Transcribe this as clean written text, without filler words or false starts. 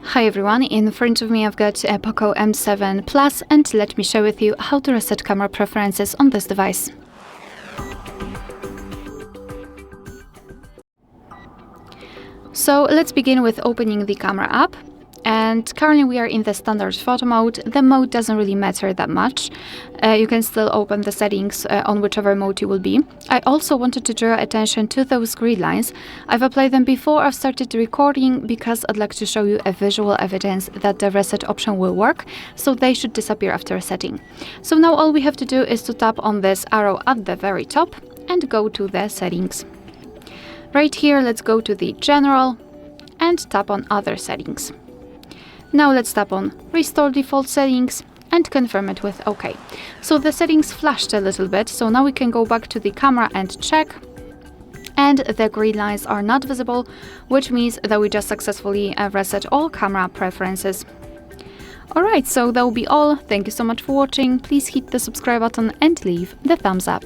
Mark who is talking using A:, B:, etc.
A: Hi everyone, in front of me I've got a POCO M7 Plus, and let me share with you how to reset camera preferences on this device. So let's begin with opening the camera app. And currently we are in the standard photo mode. The mode doesn't really matter that much. You can still open the settings on whichever mode you will be. I also wanted to draw attention to those grid lines. I've applied them before I've started the recording because I'd like to show you a visual evidence that the reset option will work, so they should disappear after setting. So now all we have to do is to tap on this arrow at the very top and go to the settings. Right here, let's go to the general and tap on other settings. Now let's tap on Restore Default Settings and confirm it with OK. So the settings flashed a little bit, so now we can go back to the camera and check. And the grid lines are not visible, which means that we just successfully reset all camera preferences. Alright, so that will be all. Thank you so much for watching. Please hit the subscribe button and leave the thumbs up.